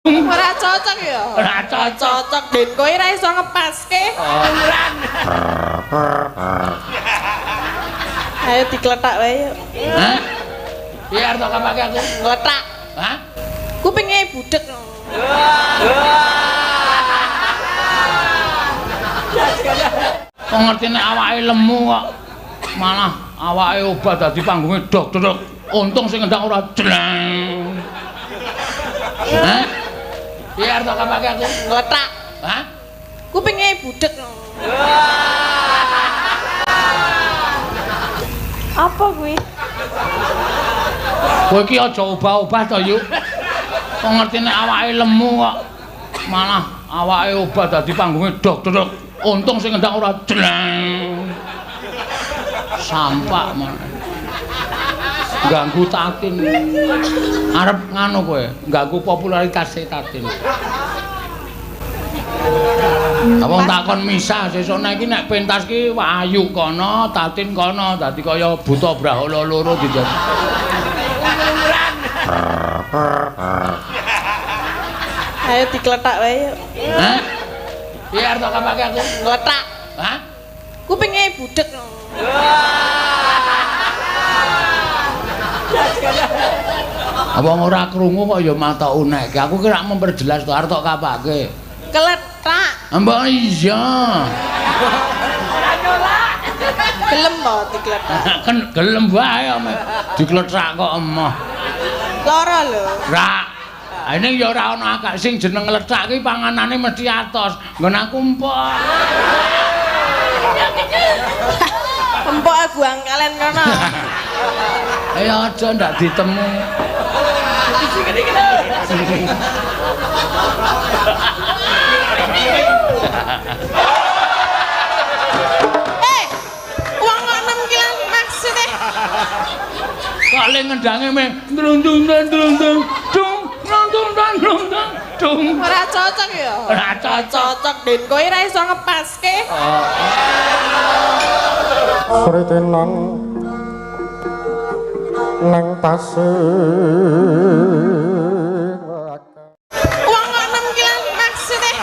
Ora cocok ya? Ora cocok. Den kowe ora iso ngepaske. Ayo dikletak wae yuk. Hah? Piye arep tak kapake aku? Ngletak. Hah? Kupinge budek. Kok ngerti nek awake lemu kok malah awake obat dadi panggunge dokter. Untung sing ngendang ora jleng. Hah? Piye arep tak kapake aku? Ngletak. Hah? Kupinge budek. Apa kuwi? Kowe iki aja obah-obah to, Yuk. Kok ngerti nek awake lemu kok malah awake obat dadi panggunge dokter. Untung sing ngendang ora jleng. Sampak man. Ganggu tatin. Arep nganu kowe, ganggu popularitas tatin. Apa takon misah sesuk iki nek pentas ki Wahyu kono, Tatin kono, dadi kaya buta brahala loro dijak. Ayo dikletak wae yuk. Hah? Piye arep tak kapake aku? Ngletak. Hah? Kupinge budek. Apa ora krungu kok ya mata unek. Aku ki rak memperjelas to arep tak kapake. Keletak. Mbak iya. Gelem to dikletak. Kan gelem wae ame diklethak kok emoh. Lara lho. Rak. Ini ya ora ana akak sing jeneng lethak ki panganane mesti atos. Nggon aku empok. Empok buang kalian kono. Ayo aja ndak ditemu. Uang kok 6 kilan maksudnya? Kok le ngendange me drung-drung dung. Ora cocok ya? Ora cocok. Den kowe ora iso ngepaske. Sritenan nang tasih Uang kok 6 kilan maksudnya?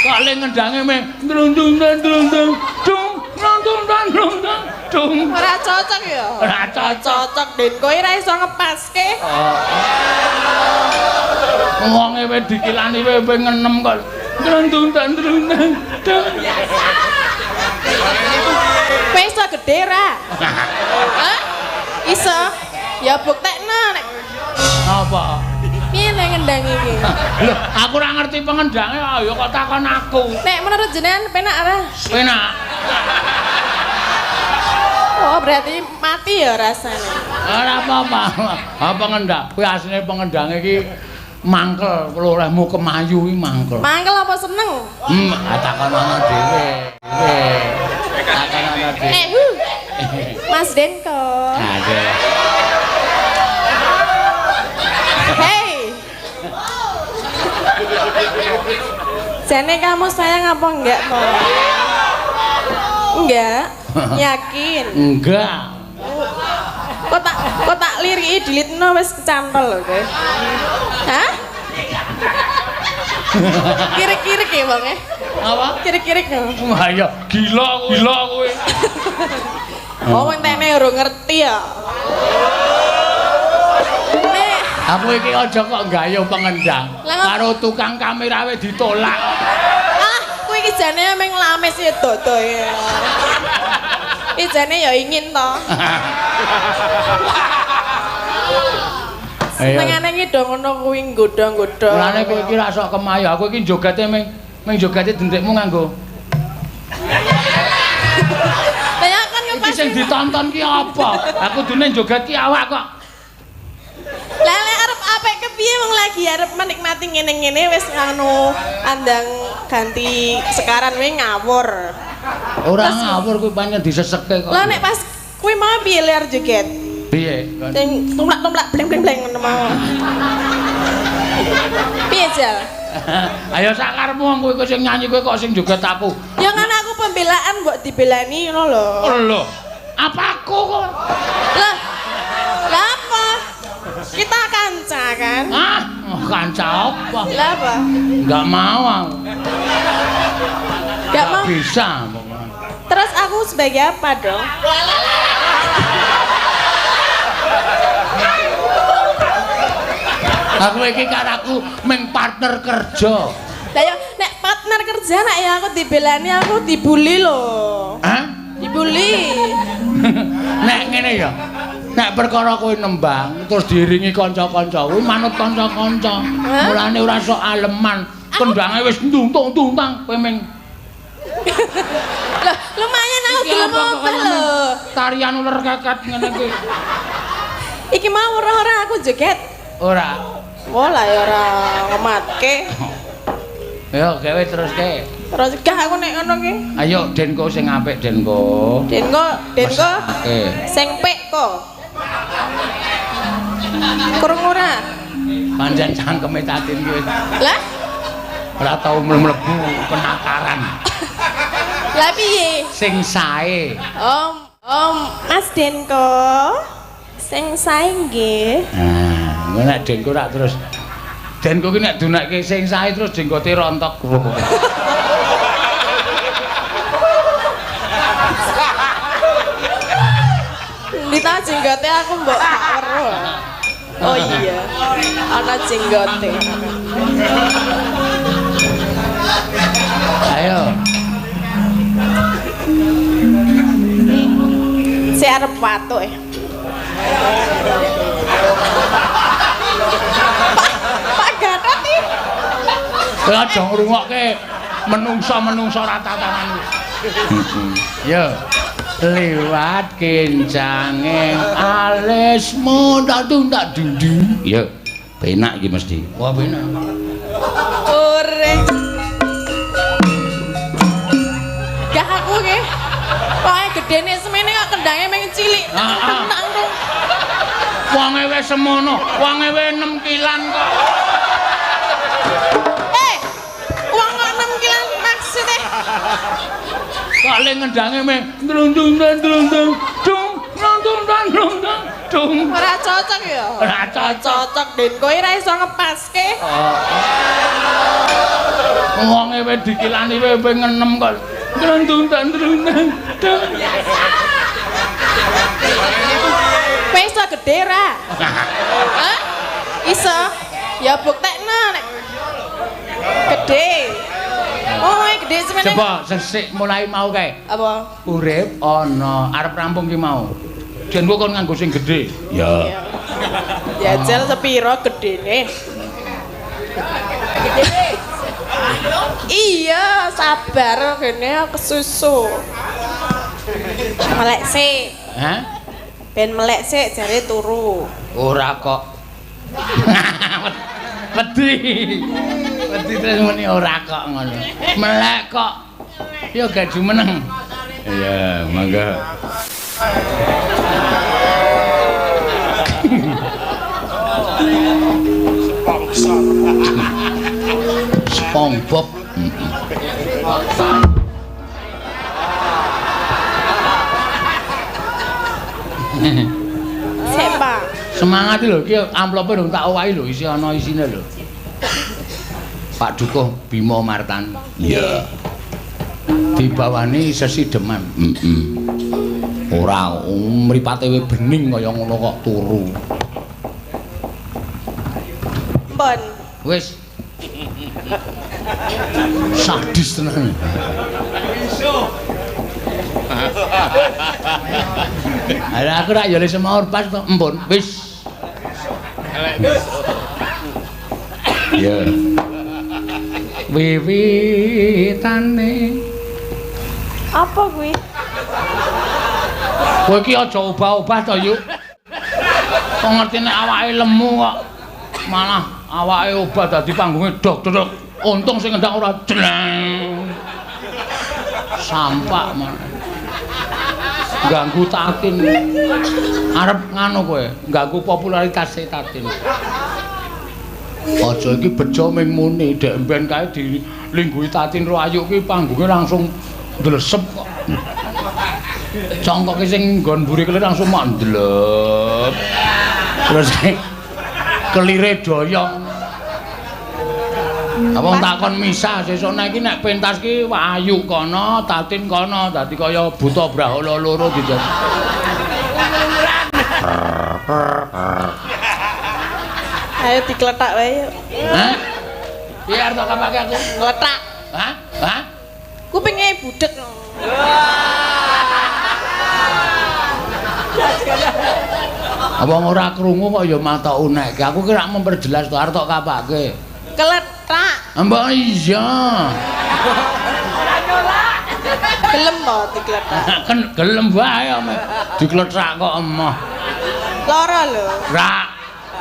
Kok le ngendange me drung-drung dung. Ora cocok ya? Ora cocok. Den kowe ora iso ngepaske. Wonge wis dikilani wae ngenem kok. Drung. Kowe iso gedhe ra? Hah? Iso? Ya buktekno nek Apa? piye nek ngendang iki. Lho, aku ora ngerti pengendange ayo kok takon aku. Nek menurut jenengan penak ora? Penak. Oh, berarti mati ya rasanya. Ora apa-apa. Apa ngendak? Kuwi asline pengendange iki mangkel olehmu kemayu iki mangkel. Mangkel apa seneng? Takon ana dhewe. Takon ana dhewe. Mas Denko. Aduh. Hey. Jane kamu sayang apa enggak, Toh? Enggak. Yakin? Enggak. Kok tak liriki dilitno wis kecantol lho kowe. Hah? Kirik-kirik ya, Bang? Apa? Kirik-kirik ya. Wah ya gila kowe. Oh, entene ora ngerti ya. Nek Aku iki aja kok gayuh pengendang. Karo tukang kamera wis ditolak. kuwi iki jane meng lames ya dodo ya. Iki jane ya ingin to. Senengane iki do ngono kuwi nggodha-nggodha. Lane kowe iki ra sok kemayu. Aku iki jogate meng jogate dendekmu nganggo. Lah kan Iki sing ditonton ki apa? Aku dune joget ki awak kok. Lah lek arep apik kepiye wong lagi arep menikmati ngene-ngene wis anu andang ganti sekaran wae ngawur. Ora ngawur kuwi pancen disesekke kok. Lah nek pas kuwi mau piye le arep joget? Piye? Sing tumlak-tumlak bleng-bleng ngono mau. Piye Jal? Ayo sakarepmu wong kowe sing nyanyi kowe kok sing joget aku. Ya kan aku pembelaan mbok dibelani ngono lho. Lho, apa aku kok? Lah apa? Kita kancan. kan? Ah, kanca apa? Lah apa? Enggak mau aku. Gak mau. Bisa pokoknya. Terus aku sebagai apa dong? Aku iki karo aku meng partner kerja. Lah ya nek partner kerja nek ya aku dibelani aku dibully loh. Hah? Dibully. Nek ngene ya. Nek perkara kowe nembang terus diiringi kanca-kanca, kuwi manut kanca-kanca. Mulane ora sok aleman. Kendange wis ntuntung-tuntang kowe meng Lah lumayan aku gelem obah lho. tarian uler keket ngene iki. Iki mau ora aku joget. Ora. Oh lah ya ora ngematke. Yo gawe terus ke. Terus gak aku nek ngono ki. Ayo Denko sing apik Denko. Denko Oke. sing pek kok. Kurang ora. Pancen cangkeme tatin ki. Lah? Ora tau mlebu penakaran. Lah piye? Sing sae. Om Mas Denko. Sing sae nggih. Nah, engko nek Denko rak terus Denko ki nek dunekke sing sae terus jenggote rontok. Dita jenggote aku mbok gak weruh. Oh iya. Ana jenggote. Ayo. Si arep patuk ya. Pak Gatot iki. Kowe aja ngrungokke menungsa-menungsa ratatangan. Yo. Liwat kencange alismu tak dundu. Yo. Penak iki mesti. Wah, penak. Ore. Gak aku ki. Pokoke gedene semene kok kendange mung cilik. Tenang dong. Wonge wis semono, wonge wis 6 kilan kok. Wong kok 6 kilan maksude. Kok le ngendange meh drung-drung-drung-drung. Dung. Ora cocok ya. Ora cocok. Den kowe ora iso ngepaske. Wonge wis dikilani wis ping 6 kok. Drung-drung. Kowe iso gedhe ra? Hah? Iso. Ya buktekno nek gedhe. Oh, gede semene. Coba sesik mulai mau kae. Apa? Urip ana arep rampung ki mau. Jen kok kon nganggo sing gedhe. Ya. Jajal sepiro gedene? Iya, sabar kene kesusu. Melek sik. Hah? Ben melek sik jare turu. Ora kok. Wedi. Wedi terus muni ora kok ngono. Melek kok. Ya gak jumeneng. Iya, mangga. SpongeBob. Siapa? Semangat lho, iki amplope durung tak owahi lho, isi ana isine lho. Pak Dukuh Bima Martan. Iya. Dibawani Sesi Deman. Ora mripate we bening kaya ngono kok turu. Pun. Wis. Sadis tenan. Ada aku rak yo semaur pas kok empun. Wis. Ya. Wiwitane. Apa kuwi? Kowe iki aja obah-obah to, Yuk. Kok ngerti nek awake lemu kok malah awake obah dadi panggunge dok-dok. Untung sing ngendak ora jleng. Sampak malah. Ganggu Tatin. Arep nganu kowe, ganggu popularitas Tatin. Aja iki bejo ming muni, dek mben kae dilingguhi Tatin ro ayu ki panggunge langsung ndlesep kok. Congkoke sing nggon mburi kele langsung mandlep. Terus kelire doyong. Apa takon misah sesuk iki nek pentas ki ayu kono, tatin kono, dadi kaya buta brahala loro dijak. Ayo dikletak wae yuk. Hah? Piye arep tak kapake aku? Ngletak. Hah? Hah? Kupinge budek. Apa ora krungu kok ya mata unek. Aku ki rak memperjelas to arep tak kapake. Kletak. Mbak iya. Gelem to dikletak. Kan gelem wae dikletak kok emoh. Lara lho. Rak.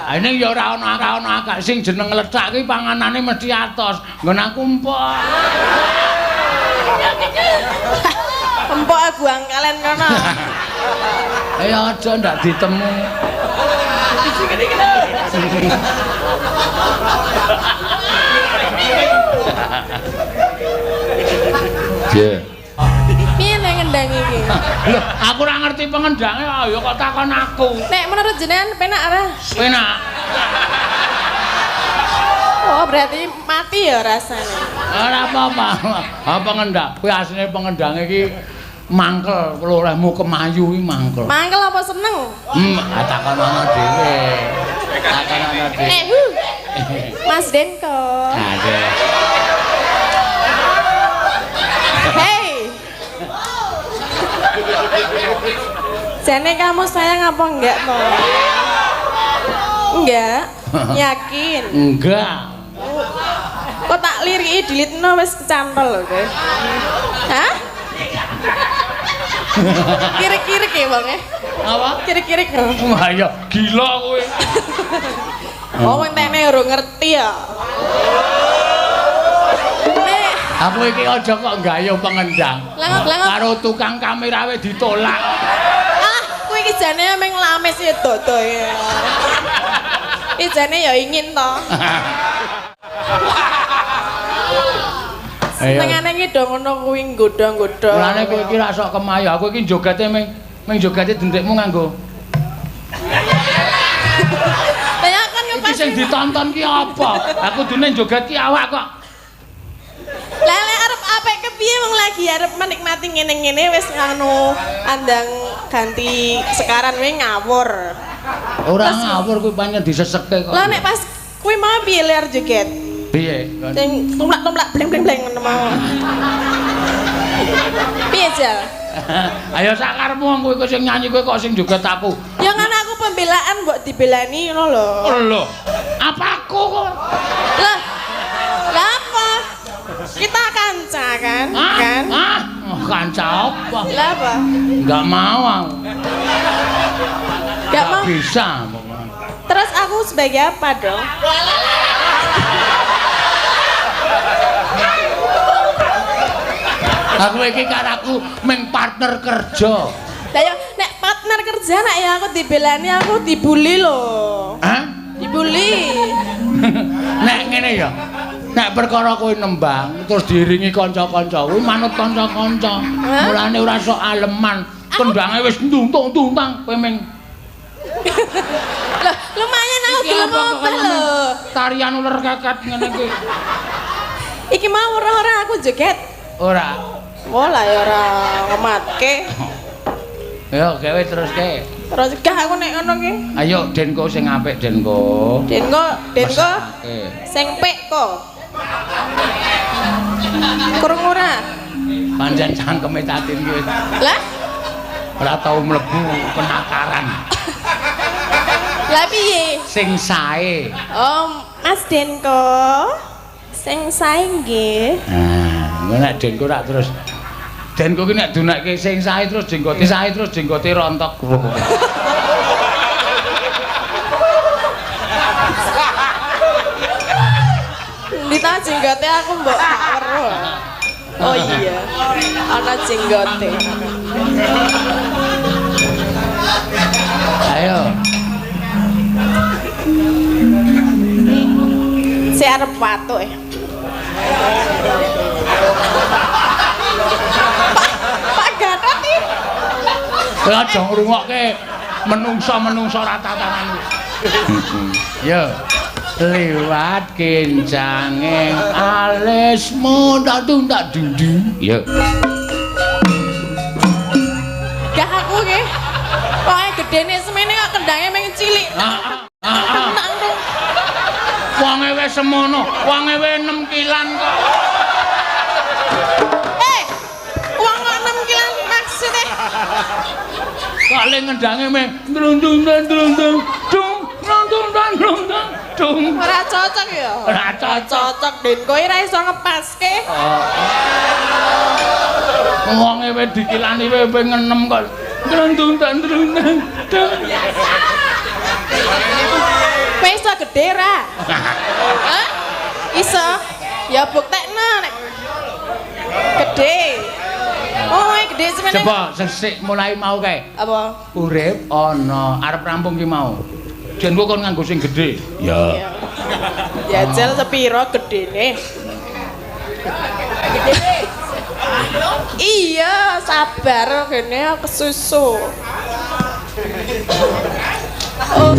Ini ya ora ana akak sing jeneng letak ki panganane mesti atos. Nggon aku empok. Empok buang kalian kono. Ya aja ndak ditemu. Je. Piye nek ngendang iki? Lho, aku ora ngerti pengendange ya kok takon aku. Nek menurut jenengan penak ora? Penak. Oh, berarti mati ya rasanya. Ora apa-apa. Ha pengendang. Kuwi asline pengendange iki mangkel olehmu kemayu iki mangkel. Mangkel apa seneng? Takon ana dhewe. Takon ana dhewe. Mas Denko. Ada. Hey. Jane kamu sayang apa enggak, Toh? Enggak. Yakin? Enggak. Kok tak liriki dilitno wis kecantol lho kowe. Hah? Kirik-kirik ya, Bang ya? Apa? Kirik-kirik. Wah ya gila kowe. Oh, entene ora ngerti ya. Nek Aku iki aja kok gayo pengendang. Langop. Karo tukang kamera we ditolak. ah, kowe iki jane meng lames ya dodo ya. Iki jane ya ingin to. Senengane iki do ngono kuwi nggodha-nggodha. Mulane kowe iki ra sok kemayu. Aku iki jogate meng jogate dendekmu nganggo. Lah kan Iki sing ditonton ki apa? Aku dene joget ki awak kok. Lah lek arep apik kepiye wong lagi arep menikmati ngene-ngene wis anu andang ganti sekaran we ngawur. Ora ngawur kuwi pancen disesekke kok. Lah nek pas kuwi mau piye ler joget? Piye? Sing tumlak-tumlak bleng-bleng ngono mau. Piye Jal? Ayo sakarepmu wong kowe sing nyanyi kowe kok sing joget aku. Ya kan aku pembelaan mbok dibelani ngono lho. Lho, apa aku kok? Lah. Lah apa? Kita kanca kan? Kan? Kanca apa? Lah apa? Enggak mau aku. Enggak mau. Bisa pokoknya. Terus aku sebagai apa dong? Aku iki karo aku meng partner kerja. Lah ya nek partner kerja nek ya aku dibelani aku dibully lho. Hah? Dibully. Nek ngene ya. Nek perkara kowe nembang terus diiringi kanca-kanca, kuwi manut kanca-kanca. Mulane ora sok aleman. Kendange wis ntuntung-tuntang kowe meng. Lah lumayan aku gelem apa lho. Tarian uler keket ngene iki. Iki mau ora aku joget. Ora. Oh lah ya ora ngematke. Ya gawe terus ke. Terus gah aku nek ngono ki. Ayo Denko sing apik Denko. Denko Mesake. sing pek kok. Kurang ora. Pancen cangkeme tatin ki. Lah? Ora tau mlebu penakaran. Lah piye? Sing sae. Oh, Mas Denko. Sing sae nggih. Nah, nek Denko rak terus Denko ki nek dunekke sing sae terus jenggote sae terus jenggote rontok. Dita jenggote aku mbok gak weruh. Oh iya. Ana jenggote. Ayo. Si arep patuk ya. Pak Gatot iki. Kowe aja ngrungokke menungsa-menungsa ra tatanan. Yo. Liwat kencanging alismu tak dundu. Yo. Gak aku nggih. Pokoke gedene semene kok kendange mung cilik. Tenang dong. Wonge wis semono, wonge wis 6 kilan kok. Wong kok 6 kilan maksude. Kok le ngendange mung drundung drundung dung drundung drundung dung. Ora cocok ya. Ora Cocok Den kowe ora iso ngepaske. Wonge wis dikilani wis ping 6 kok. Drundung drundung dung. Kowe iso gedhe ra? Hah? Iso? Ya buktekno nek gedhe. Oh, gede semene. Coba sesik mulai mau kae. Apa? Urip ana arep rampung ki mau. Jen kok kon nganggo sing gedhe. Ya. Jajal sepiro gedene? Gedene. Iya, sabar kene kesusu. Oh,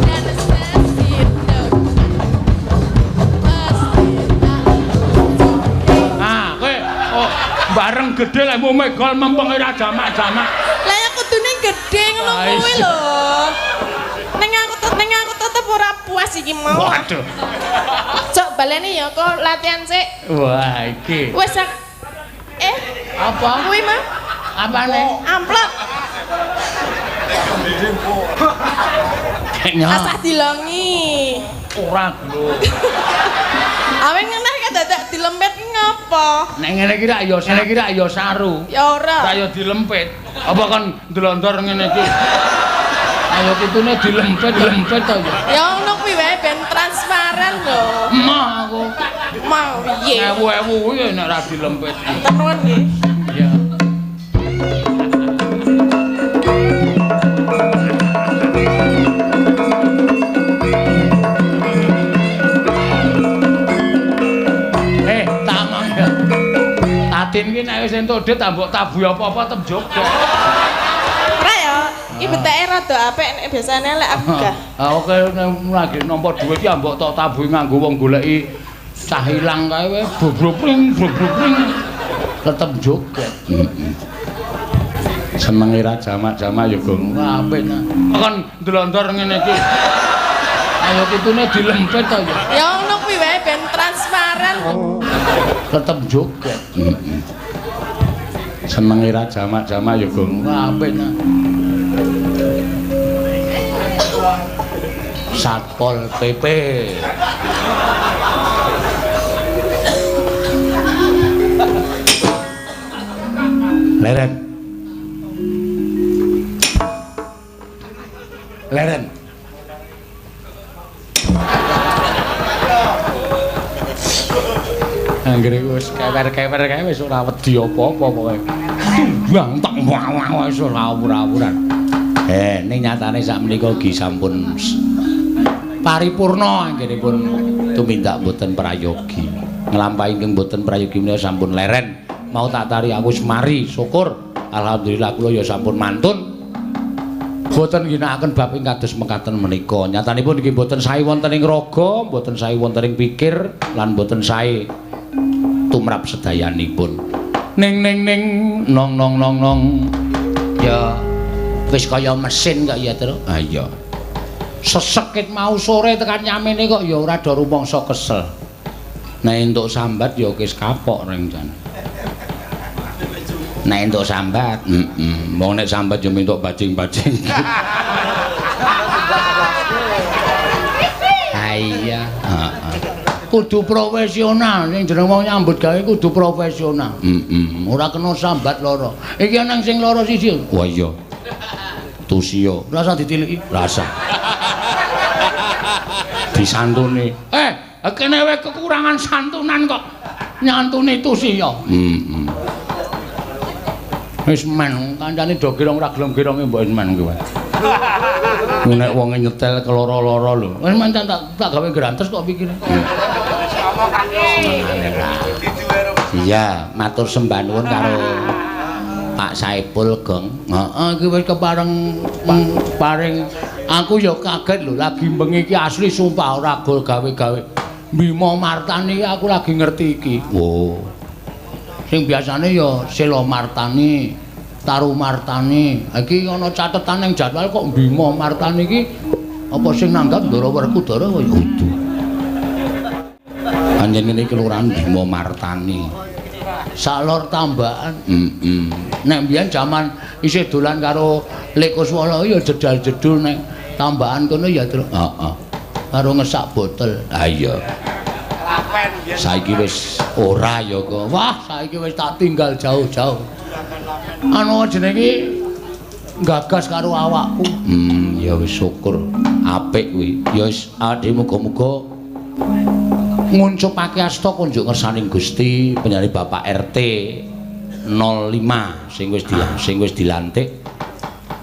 bareng gedhe lek mau megol mempeng ora jamak-jamak. Lah ya kudune gedhe ngono kuwi lho. Ning aku tetep ora puas iki mau. Waduh. Cok baleni ya kok latihan sik. Wah, iki. Wis apa? Kuwi mah. Apane? Amplop. Kayaknya. Asah dilongi. Ora lho. Awen ngene kan dadak dilempet ngopo? Nek ngene iki rak ya saru. Ya ora. Kaya dilempet. Apa kan ndelondor ngene iki. Ayo kitune dilempet to ya. Ya ngono kuwi wae ben transparan lho. Emah aku. Mau piye? Ewu-ewu kuwi nek ora dilempet. Tenuan nggih. Ya. Tatin ki nek wis entuk dhit tak mbok tabuhi apa-apa tem joget. Ora ya, iki beteke rada apik nek biasane lek aku gah. Oke lagi nampa dhuwit ki mbok tok tabuhi nganggo wong goleki cah ilang kae wae bobropring tetep joget. Seneng ira jamak-jamak ya gong apik. Kon ndelondor ngene iki. Ayo kitune dilempet to ya. Ya ngono kuwi wae ben transparan. Tetep joget. Seneng ira jamak-jamak ya gong apik. Satpol PP. Leren. Anggere wis kewer-kewer kae wis ora wedi apa-apa pokoke. Tumbang tok wis ora awur-awuran. Ning nyatane sakmenika gi sampun paripurna anggenipun tumindak mboten prayogi. Nglampahi ingkang mboten prayogi menika sampun leren. Mau tak tari aku semari syukur. Alhamdulillah kula ya sampun mantun. Boten ginakaken bab ing kados mekaten menika. Nyatanipun nggih boten sae wonten ing raga, boten sae wonten ing pikir lan boten sae tumrap sedayanipun. Ning nong. Ya wis kaya mesin kok ya, Tru. Ah iya. Sesekit mau sore tekan nyamene kok ya ora do rumangsa kesel. Nek entuk sambat ya wis kapok rencane. Nek entuk sambat, wong nek sambat ya entuk bajing-bajing. Ha iya, heeh. Kudu profesional ning jeneng wong nyambut gawe kudu profesional. Ora kena sambat loro. Iki ana sing loro siji. Wah iya. Tusio, rasa ditiliki, rasa. Disantuni. Kene wae kekurangan santunan kok. Nyantuni Tusio. Wis men, kancane do girong ra gelem gironge mbok men kuwi. Nek wonge nyetel keloro-loro lho. Wis mancen tak gawe grantes kok pikir. Iya, matur sembah nuwun karo Pak Saipul, Gong. Heeh, iki wis kepareng paring Aku ya kaget lho, lagi bengi iki asli sumpah ora gol gawe-gawe. Bima Martani aku lagi ngerti iki. Oh. Sing biasane ya Sela Martani, Taru Martani. Iki ana catetan ning jadwal kok Bima Martani iki apa sing nanggap Ndara Werkudara kaya kudu. Panjen ngene iki kelurahan Bima Martani. Salor tambahan. Nek mbiyen jaman isih dolan karo Lek Kuswala ya jedal-jedul nek tambahan kono ya terus heeh. Karo ngesak botol. Ha iya. Saiki wis ora ya kok. Wah, saiki wis tak tinggal jauh-jauh. Anu jenenge gagas karo awakku. Ya wis syukur. Apik kuwi. Ya wis ade muga-muga nguncupake asta kunjuk ngersaning Gusti penyari Bapak RT 05 sing wis dilantik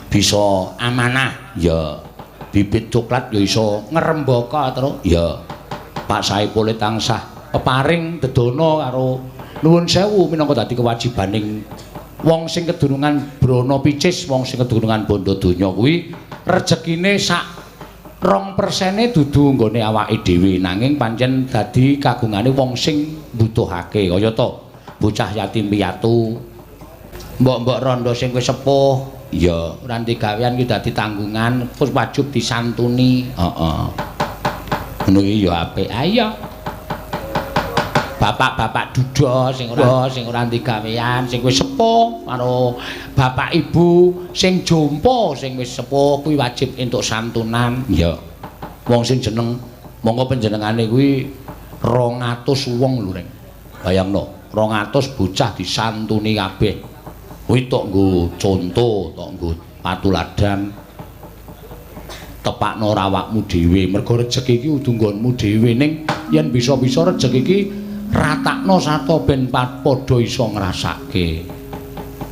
bisa amanah ya bibit coklat ya iso ngrembaka terus ya Pak Saipul tansah peparing dedana karo nuwun sewu minangka dadi kewajibaning wong sing kedurungan brana picis wong sing kedurungan bondo donya kuwi rejekine sak 2% dudu nggone awake dhewe nanging pancen dadi kagungane wong sing mbutuhake kaya to bocah yatim piatu mbok-mbok rondo sing wis sepuh ya ranti gawean ki dadi tanggungan terus wajib disantuni heeh ngono iki ya apik ayo bapak-bapak duda sing ora gawean sing wis sepuh karo bapak ibu sing jompo sing wis sepuh kuwi wajib entuk santunan ya wong sing jeneng monggo panjenengane kuwi 200 wong lho Reng bayangno 200 bocah disantuni kabeh kuwi tok nggo conto tok nggo patuladan tepakno awakmu dhewe mergo rejeki iki kudu nggonmu dhewe ning yen bisa-bisa rejeki iki ratakno sato ben padha iso ngrasake.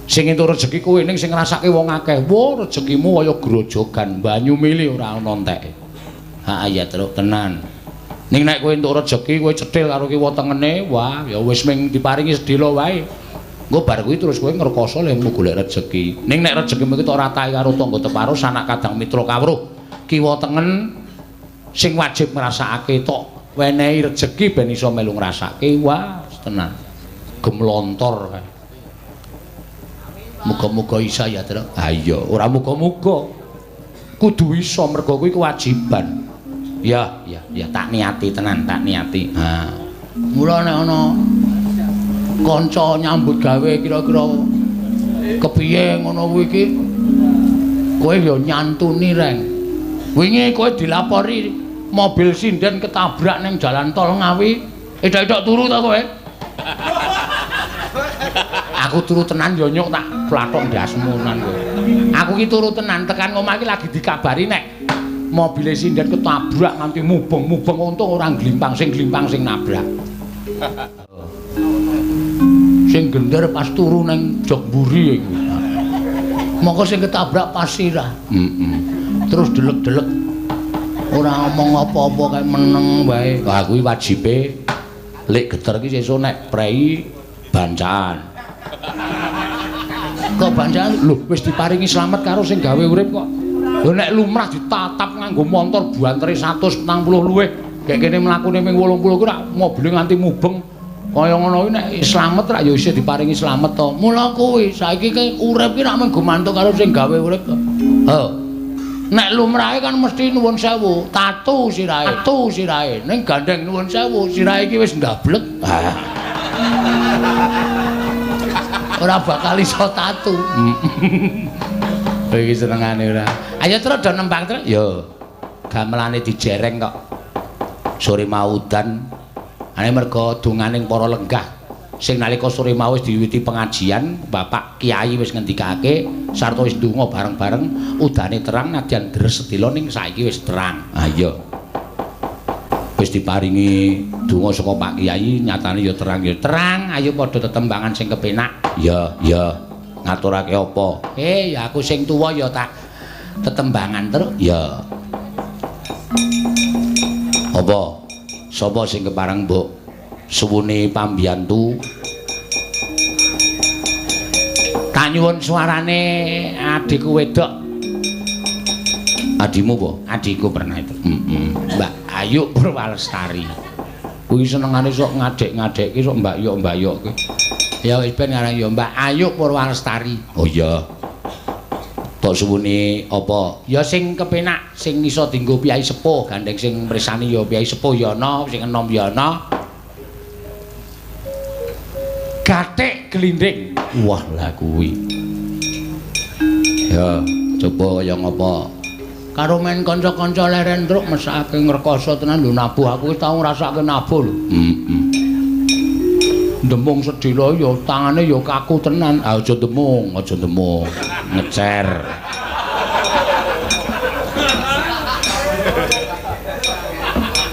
Sing entuk rejeki kowe ning sing ngrasake wong akeh. Wo rejekimu kaya grojogan banyu mili ora ana enteke. Ha ya terus tenan. Ning nek kowe entuk rejeki kowe cethil karo kiwa tengene, wah ya wis ming diparingi sedhela wae. Engko bar kuwi terus kowe ngrekoso lemu golek rejeki. Ning nek rejekimu iki tok ratahi karo tangga teparo sanak kadang mitra kawruh. Kiwa tengen sing wajib ngrasakake tok wenehi rejeki ben iso melu ngrasake wah tenan gemlontor kae muga-muga isa ya terus ha iya ora muga-muga kudu iso mergo kuwi kewajiban ya tak niati tenan tak niati ha mula nek ana kanca nyambut gawe kira-kira kepiye ngono kuwi iki kowe ya nyantuni Reng wingi kowe dilapori mobil sinden ketabrak neng jalan tol Ngawi. Edok-edok turu ta kowe? Aku turu tenan yo nyuk tak plathok ndasmunan kowe. Aku ki turu tenan tekan omah iki lagi dikabari nek mobil sinden ketabrak nganti mubeng-mubeng untung ora glimpang sing nabrak. Sing gender pas turu neng jog mburi iku. Mongko sing ketabrak pas sirah. Terus delek-delek ora omong apa-apa kae meneng wae. Lah kuwi wajibe lek geter iki sesuk nek prei bancaan. Kok bancaan lho wis diparingi slamet karo sing gawe urip kok. Lho nek lumrah ditatap nganggo montor buantere 140 luwih. Kayak kene mlakune ping 80 ku rak mobile nganti mubeng. Kaya ngono kuwi nek slamet rak ya isih diparingi slamet to. Mula kuwi saiki ki urip ki rak mung gumantung karo sing gawe urip kok. Heeh. Nek lumrahe kan mesti nuwun sewu, tatu sirahe. Ning gandeng nuwun sewu, sirahe iki wis ndablek. Ora bakal iso tatu. Iki senengane ora. Ayo terus do nembang terus. Yo. Gamelane dijereng kok. Sore mau udan. Ane mergo donganing para lenggah sing nalika sore mau wis diwiwiti pengajian, Bapak Kiai wis ngendikake sarta wis ndonga bareng-bareng udane terang nadyan deres sedina ning saiki wis terang. Ha iya. Wis diparingi donga saka Pak Kiai, nyatane ya terang ya terang, ayo padha tetembangan sing kepenak. Ya, ngaturake apa? Ya aku sing tuwa ya tak tetembangan terus. Ya. Apa? Sapa sing kepareng mbok suwune pambiyantu? Tak nyuwun suarane adikku wedok. Adimu po? Adikku pernah itu. Mbak Ayu Purwalestari. Kuwi senengane sok ngadek-ngadekke sok Mbak Yok kuwi. Ya wis ben ngarang ya Mbak Ayu Purwalestari. Oh iya. Tok suwune apa? Ya sing kepenak, sing iso dienggo piyai sepuh, gandeng sing mresani ya piyai sepuh ya ana, sing enom ya ana. Gathik glinding. Wah lah kuwi. Ya, coba kaya ngapa? Karo men kanca-kanca leren truk mesake ngrekoso tenan lho nabuh aku wis tau ngrasake nabuh lho. Demung sedina ya tangane ya kaku tenan. Ah aja demung, ngecer.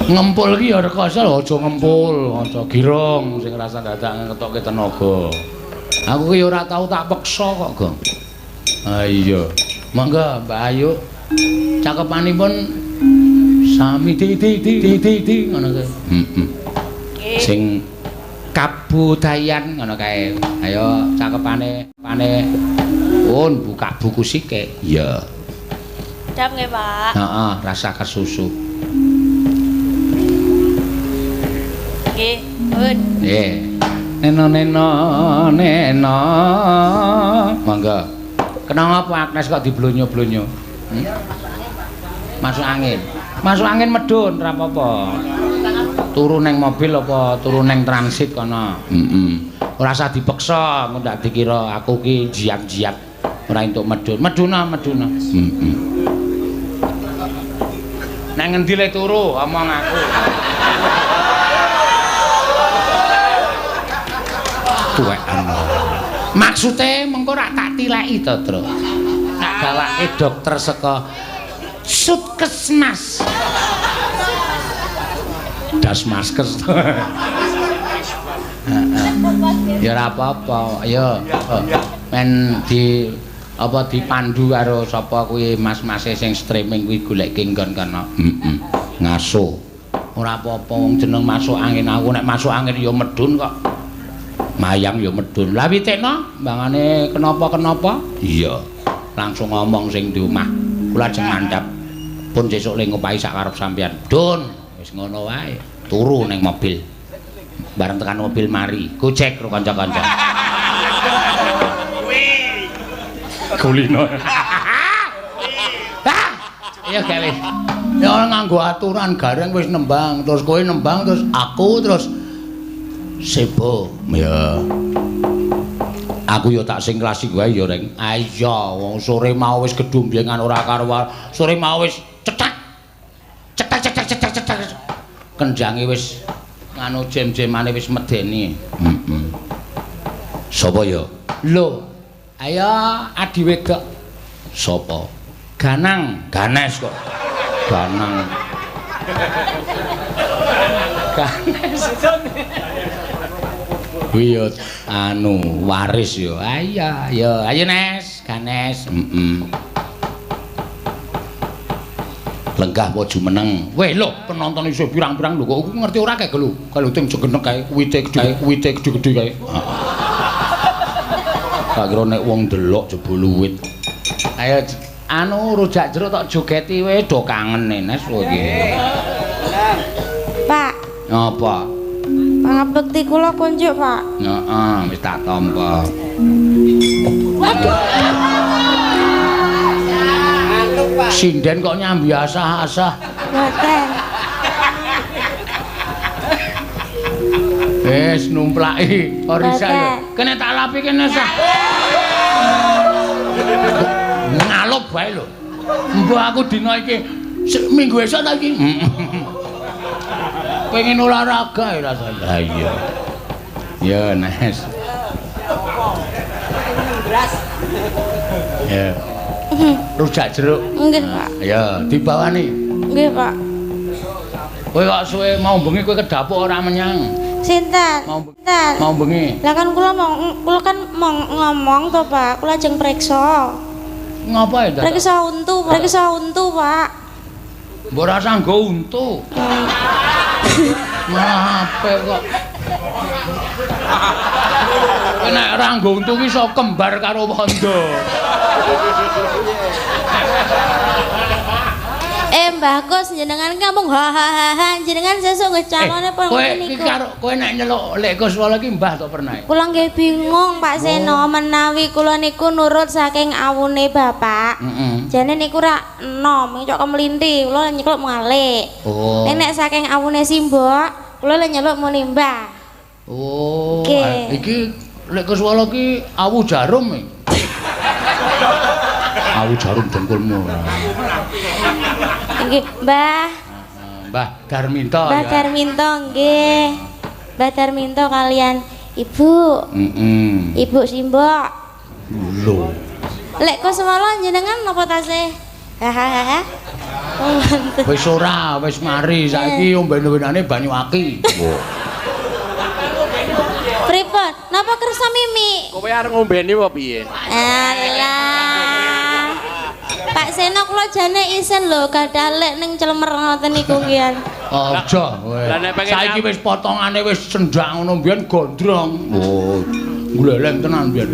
Ngempul ki ya rekoso lho, aja ngempul, aja girong sing rasa dadak ngetokke tenaga. Aku ki ora tau tak peksa kok, Gong. Ah iya. Monggo Mbak Ayu. Cakepanipun sami di ngono kuwi. Sing kabudayan ngono kae. Ayo cakepane pun buka buku sithik. Iya. Dap nggih, Pak. Heeh, rasa kesusu. Nggih, pun. Nggih. Neno. Monggo. Kenapa Agnes kok diblonyo-blonyo? Masuk angin. Masuk angin medun ora apa-apa. Turu neng mobil apa turu neng transit kono. Ora usah dipeksa, engko ndak dikira aku ki jiat-jiat ora entuk medun. Meduna. Nang ngendi le turu omong aku. Tuwekan. Maksude mengko rak tak tileki to, Tru. Tak gawake dokter saka Sutkesmas. Dasmaskes. Ya ora apa-apa. Ya. Men dipandu karo sapa kuwi mas-mase sing streaming kuwi goleke nggon kana. Ngaso. Ora apa-apa wong jeneng masuk angin aku nek masuk angin ya medun kok. Mayang ya medun. Lah witekno mbangane kenapa-kenapa? Iya. Langsung ngomong sing di omah. Kula ajeng mandhap. Pun sesuk le ngopahi sak karep sampean. Dun, wis ngono wae. Turu ning mobil. Bareng tekan mobil mari. Gojek karo kanca-kanca. Kulino. Iya gawe. Ya nganggo aturan gareng wis nembang, terus kowe nembang terus aku terus sebo. Ya. Aku ya tak sing klasik wae ya Reng. Ah iya, wong sore mau wis gedumbengan ora karuan. Sore mau wis cetak. Kenjange wis nganu jem-jemane wis medeni. Sapa ya? Lho. Ayo adi wedok. Sapa? Ganang, Ganes kok. Ganang. Ganes. Kuwi yo anu waris yo. Ayo, ayo Nes, Ganes. Lenggah poju meneng. Weh lho, penonton iso pirang-pirang lho kok aku ngerti ora kae lho. Kalau ting jegenek kae, kuwite gedhe-gedhe kae. Tak kira nek wong delok jebul luwit. Ayo anu rujak jeruk tak jogeti wae do kangen Nes kowe iki. Pak. Apa? Pangabekti kula kunjuk, Pak. Heeh, wis tak tampa. Sinden kok nyambi asah-asah. Mboten. Wis numplaki orisa lho. Kene tak lapi kene sah. Ngalup bae lho. Mbok aku dina iki minggu esuk ta iki. Pengen olahraga ya rasane. Ha iya. Ya Nes. Ya. Rujak jeruk. Nggih, Pak. Ya, dibawani. Nggih, Pak. Kowe kok suwe mau bengi kowe ke dapur ora menyang. Sinten? Sinten? Mau bengi. Lah kan kula kan mau ngomong to, Pak. Kula ajeng priksa. Ngapa ya? Priksa untu, Pak. Mbok ora sanggo untu. Malah apik kok. Nek ora nggo untu ki iso kembar karo wondo. Mbah Kus jenengan ngomong ha jenengan sesuk nggih calone pun kowe iki karo kowe nek nyeluk Lek Kuswala iki mbah to pernah. Kula nggih bingung Pak Seno menawi kula niku nurut saking awune Bapak. Jane niku ra enom, cok kemlinti, kula nyekluk malih. Oh. Nek saking awune Simbok, kula nyeluk muni Mbah. Oh. Okay. Iki Lek Kuswala iki awu jarum iki. Awu jarum dengkulmu. Nggih, Mbah. Mbah Darminto Mbah ya. Darminto nggih. Mbah Darminto kalian Ibu. Ibu Simbok. Lho. Lek Kuswala jenengan napa tasih? Hahaha. Wis ora, wis mari saiki omben-ombenane banyu aki. Pripun? Napa kersa mimi? Kowe arep ngombeni apa piye? Alah. Pak Seno kula jane isen lho gadah lek ning clemer ngoten niku nggih. Aja kowe. Lah nek pengen Saiki wis potongane wis cendak ngono mbiyen gondrong. Oh, gleleng tenan mbiyen.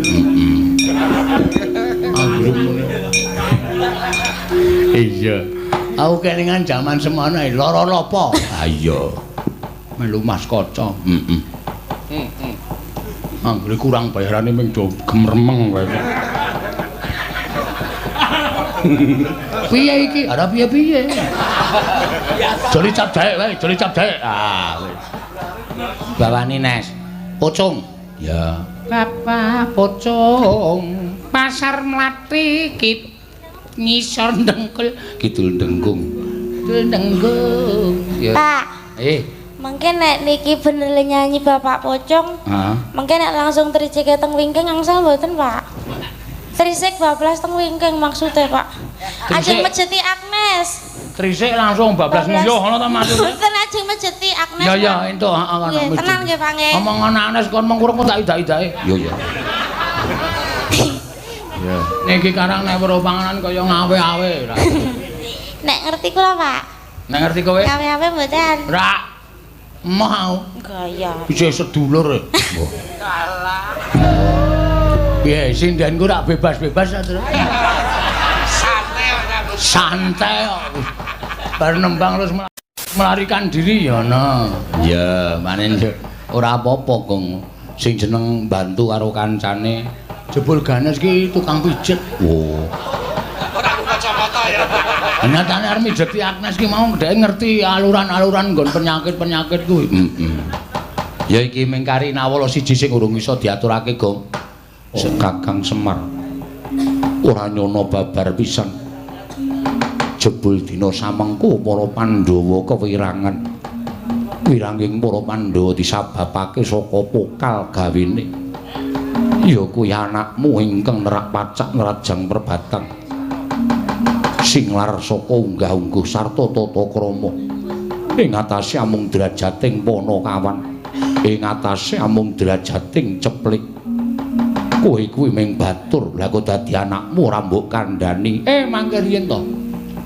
Iya. Aku kelingan jaman semono lara lopo. Ha iya. Melu Mas Kaca. Anggere kurang bayarane ming do gemremeng kowe. Piye iki? Ada piye-piye? Joli cap jaek wae, joli cap jaek. Ah, wis. Bawani Nes. Pocong. Ya. Bapak pocong. Pasar Mlati ngisor ndengkul, kidul dengkung. Kidul dengkung. Ya. Pak. Mungkin nek niki bener le nyanyi Bapak Pocong. Mungkin nek langsung tricike teng wingking angsal mboten, Pak. Trisik bablas teng wingking maksudnya, Pak. Ajeng mejeti Agnes. Trisik langsung bablas nguyuh ngono ta maksudnya? Mboten ajeng mejeti Agnes. Ya ya entuk heeh kan. Nggih, tenang nggih, Pak nggih. Ngomong ana Agnes kon mengkurung tak idak-idake. Yo ya. Ya. Niki karang nek weruh panganan kaya ngawe-awe ora. Nek ngerti kula, Pak. Nek ngerti kowe? Ngawe-awe mboten. Ora. Mau. Gaya. Bisa sedulur. Alah. Piye sindenku rak bebas-bebas ta, Tru? Santai kok. Bar nembang terus melarikan diri ya ana. Ya, manen ora apa-apa, Kong. Sing jeneng bantu karo kancane. Jebul Ganes ki tukang pijet. Oh. Ora kacamata ya. Nyatane arep mijeti Agnes ki mau dhek ngerti aluran-aluran nggon penyakit-penyakit kuwi. Ya iki mengkari nawala siji sing urung iso diaturake, Gong. Kakang Semar. Ora nyono babar pisan. Jebul dina samengko para Pandhawa kewirangan. Wiranging para Pandhawa disababake saka pokal gawene. Ya kuwi anakmu ingkang nerak pacak ngrajang perbatang. Sing lar saka unggah-ungguh sarta tata krama. Ing atase amung derajating Panakawan. Ing atase amung derajating ceplik. Kowe kuwi mung batur, lha kok dadi anakmu ora mbok kandhani. Mangke riyen to.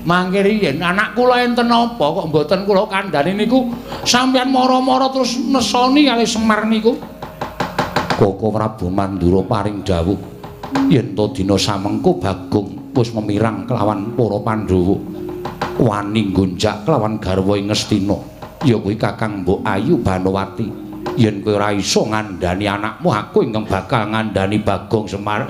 Mangke riyen anak kula enten apa kok mboten kula kandhani niku sampeyan mara-mara terus nesoni kali Semar niku. Koko Prabu Mandura paring dawuh yen to dina samengko Bagong wis memirang kelawan para Pandhawa wani gonjak kelawan garwa ing Ngastina ya kuwi Kakang Mbok Ayu Banowati yen kowe ora iso ngandhani anakmu aku ingkang bakal ngandhani Bagong Semar.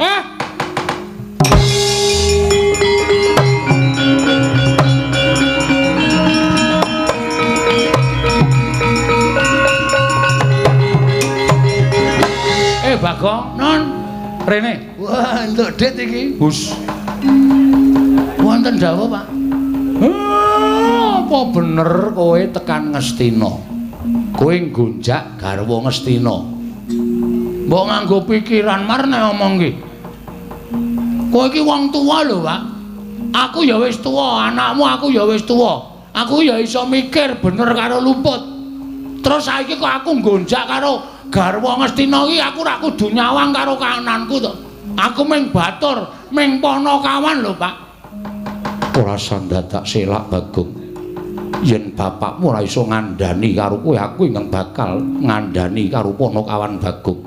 Bagong, non, rene. Wah, entuk dit iki. Hus. Wonten dawuh, Pak. Apa bener kowe tekan Ngastina? Kowe nggonjak garwa Ngastina. Mbok nganggo pikiran marne omong iki. Kowe iki wong tuwa lho, Pak. Aku ya wis tuwa, anakmu aku ya wis tuwa. Aku ya iso mikir bener karo luput. Terus saiki kok aku nggonjak karo garwa Ngastina iki aku ora kudu nyawang karo kananku to. Aku mung batur, mung Panakawan lho, Pak. Ora sandadak selak Bagong. Yen bapakmu ora iso ngandhani karo kowe, aku ingkang bakal ngandhani karo Panakawan Bagong.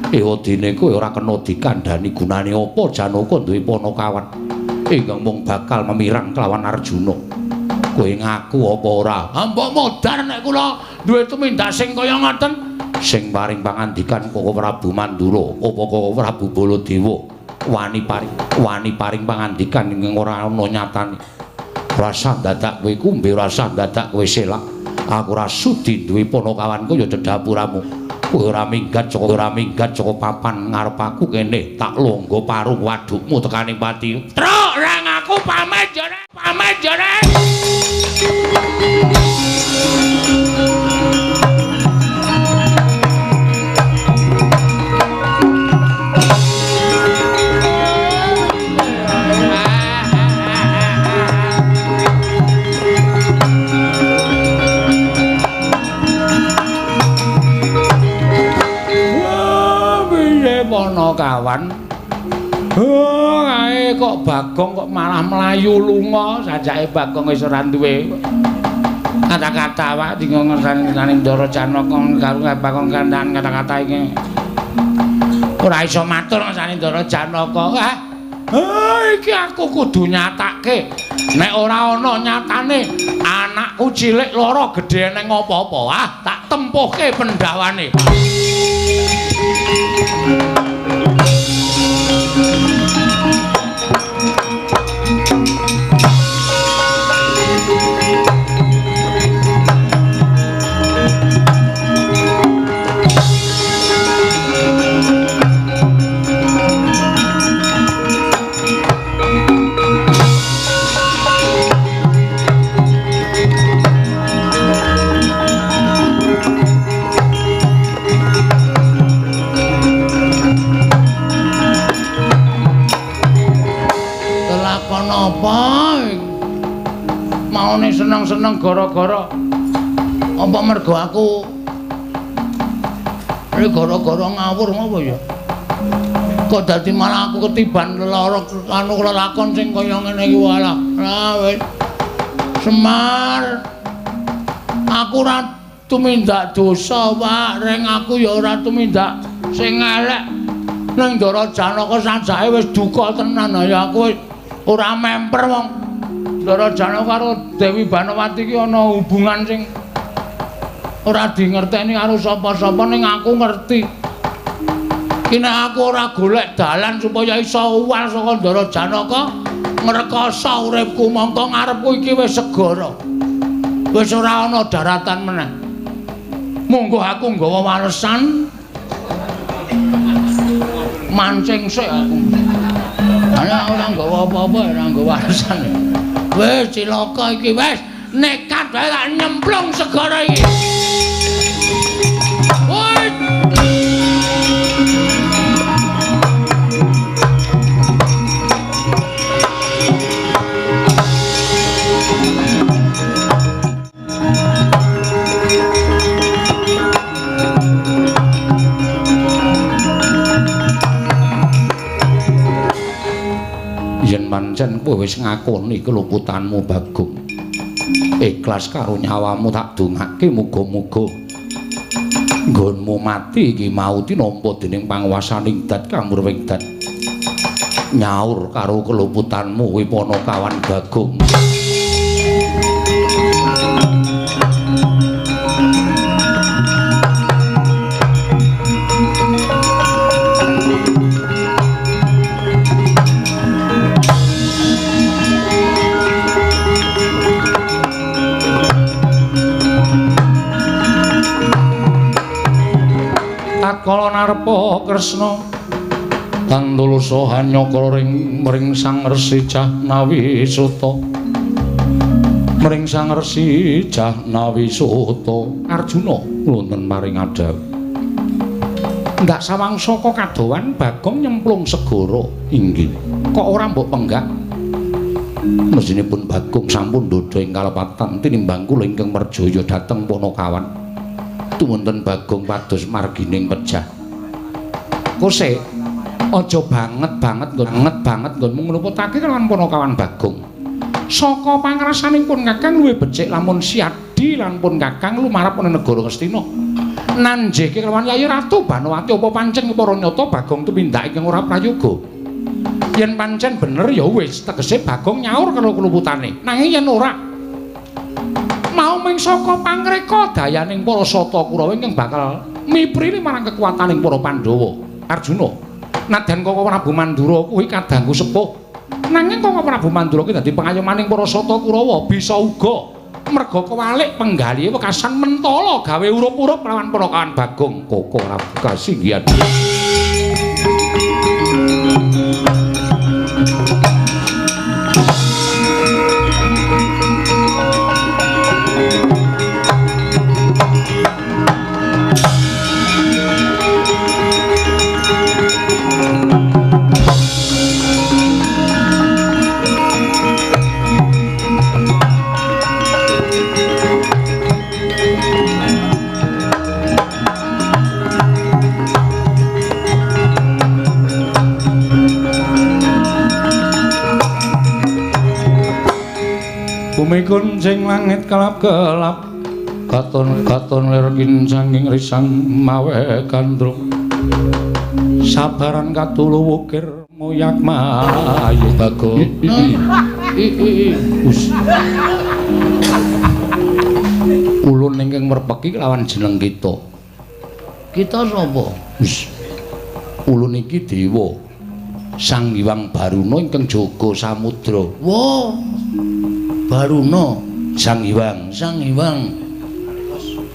Ewadene kowe ora kena dikandhani gunane apa Janaka duwe Panakawan. Ingkang mung bakal memirang kelawan Arjuna. Kowe ngaku apa ora? Mbok modar nek kula duwe tumindak sing kaya ngoten. Sing paring pangandikan Koko Prabu Mandura apa Koko Prabu Baladewa wani paring pangandikan ing ora ana nyatane. Rasa dadak kowe kumbe rasa dadak kowe selak. Aku ora sudi duwe ponokawanku ya cedhapuramu. Kowe ora minggat saka papan ngarep aku kene tak longgo paruh wadukmu tekaning pati. Truk rang aku pamit jare. Kawan kae kok Bagong kok malah melayu lunga sajake Bagong wis ora duwe kata-kata wae dingo ngersane Ndara Janaka karo Bagong kandhan kata-kata iki ora iso matur ngersane Ndara Janaka iki aku kudu nyatake nek ora ana nyatane anakku cilik loro gedhe ning apa-apa tak tempuhke pendawane. Maune seneng-seneng gara-gara apa mergo aku gara-gara ngawur apa ya kok dadi malah aku ketiban lara anu lelakon sing kaya ngene iki walah wis Semar aku ora tumindak dosa Pak ring aku ya ora tumindak sing elek ning Ndara Janaka sajake wis duka tenan ya aku ora memper wong Ndara Janaka karo Dewi Banawati iki ana hubungan sing ora dingerteni karo sapa-sapa ning aku ngerti. Ki nek aku ora golek dalan supaya iso uwal saka Ndara Janaka ngrekoso uripku mongko ngarepku iki wis segara. Wis ora ana daratan meneh. Monggo aku nggawa walesan mancing sik aku. Ana ora nggawa apa-apa ora nggawa walesan. Wis cilaka iki wis nekat wae tak nyemplung segara iki. Woi. Yen pancen kowe wis ngakoni keluputanmu Bagong, ikhlas karo nyawamu tak dongake muga-muga nggonmu mati iki mau tinampa dening panguwasaning Dat Kamurwengdat nyaur karo keluputanmu kowe Panakawan Bagong. Kala narpa Kresna tandulusa hanyakara mring Sang Resi Jahnawi Suta mring Sang Resi Jahnawi Suta Arjuna wonten maring adhawu ndak samangsa kadowan Bagong nyemplung segara inggih kok ora mbok penggak mesinipun Bagong sampun ndodha ing kalepatan tinimbang kula ingkang merjaya dhateng Panakawan tumunten Bagong pados margining pejah. Kose aja banget nggonmu ngluputake kelawan Panakawan Bagong. Saka pangrasanipun Kakang luwih becik lamun Siadi lan pun Kakang lumarep ana negara Ngastina. Nanjeke kelawan Yayi Ratu Banawati apa pancen para nyata Bagong tumindak ingkang ora prayoga. Yen pancen bener ya wis tegese Bagong nyaur karo keluputane. Nanging yen ora ming saka pangreka dayaning para sata Kurawa ingkang bakal mipriri marang kekuwataning para Pandhawa. Arjuna, nadyan Koko Prabu Mandura kuwi kadangku sepuh. Nanging Koko Prabu Mandura kuwi dadi pengayomaning para sata Kurawa bisa uga merga kewalik penggalihe wekasan mentala gawe urup-urup lawan para kawan Bagong Koko Prabu Kasinggihan. Bumi sing langit kelap-kelap katon lir kincanging risang mawe gandrung sabaran katulu wukir moyak mayu Bagong ulun ingkang merpeki lawan jeneng kita sapa ulun iki dewa Sang Hyang Baruna ingkang jaga samudra. Wah Baruna Sang Hyang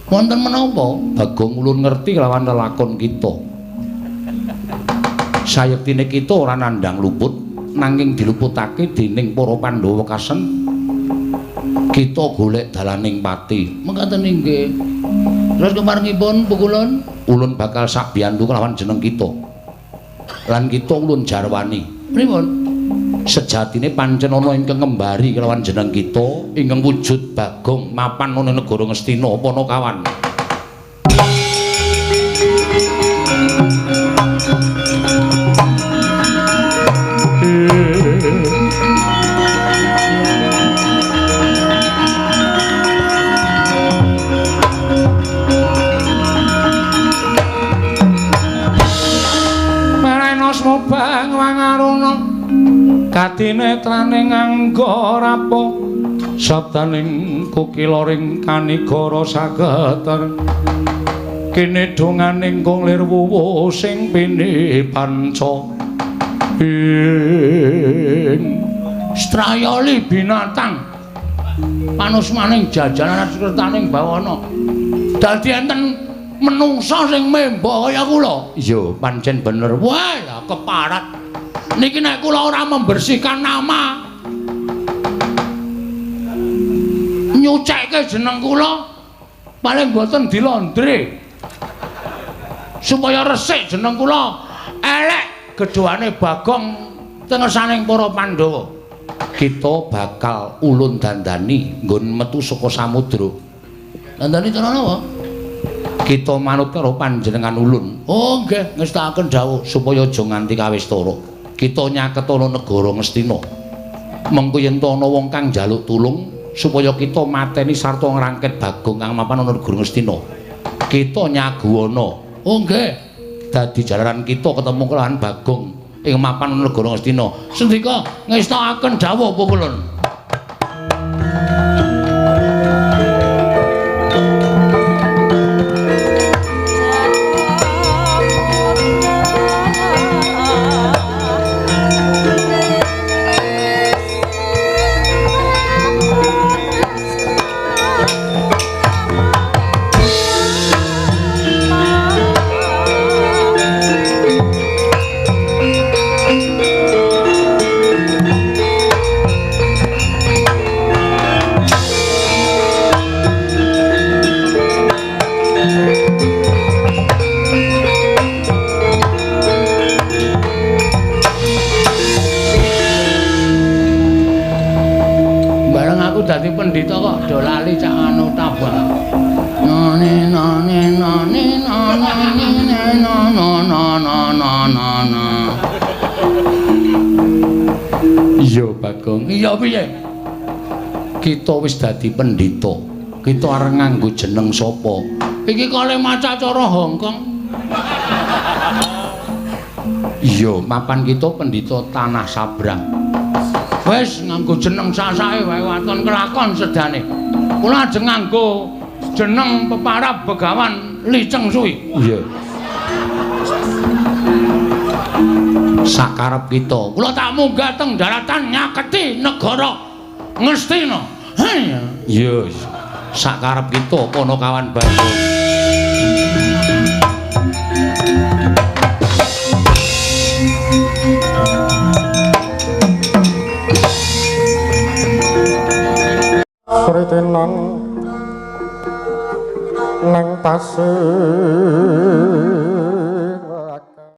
wonten menapa Bagong ulun ngerti lawan lelakon kita sayektine kita ora nandhang luput nanging diluputake dening para Pandhawa wekasan kita golek dalaning pati mengkaten inggih terus kemarengipun pukulun ulun bakal sak biyantu lawan jeneng kita lan kita ulun jarwani pripun sejatine pancen ana ingkang ngembari kelawan jeneng kita ingkang wujud Bagong mapan ana negara Ngastina Panakawan. Marenos mubang wangaruna katinetrane nganggo rapo sabdaning kukiloring kanigara sageter kene donganing kunglir wuwu sing pini panca ing strayali binatang panusmaning jajanan sekretaning bawana dadi enten menungsa sing memba kaya kula. Iya pancen bener. Wah keparat niki nek kula ora membersihkan nama nyucekke jeneng kula paling boten dilondre supaya resik jeneng kula elek gedhoane Bagong tengesaning para Pandhawa kita bakal ulun dandani nggon metu saka samudra. Dandani cara napa? Kita manut karo panjenengan ulun. Oh nggih ngestakaken dawuh supaya aja nganti kawistara. Kita nyaket ana negara Ngastina. Mengko yen ana wong kang njaluk tulung supaya kita mateni sarta ngrangket Bagong kang mapan ana negara Ngastina. Kita nyaguwana. Oh nggih. Dadi jalaran kita ketemu kelawan Bagong ing mapan ana negara Ngastina. Sendika ngestakaken dawuh pukulun. Dadi pendhita kok do lali cak anu tabah. None none none none. Iya Bagong. Iya piye? Kita wis dadi pendhita. Kita arep nganggo jeneng sapa? Iki kalih maca cara Hongkong. Iya, mapan kita pendhita Tanah Sabrang. Wis nganggo jeneng sasake wae waton kelakon sedane. Kula ajeng nganggo jeneng peparab Begawan Liceng Suwi. Iya. Sakarep kita. Kula tak munggah teng daratan nyaketi negara Ngastina. Ha ya. Iya. Sakarep kita Ponokawan Bandung. Sritinan nang tasih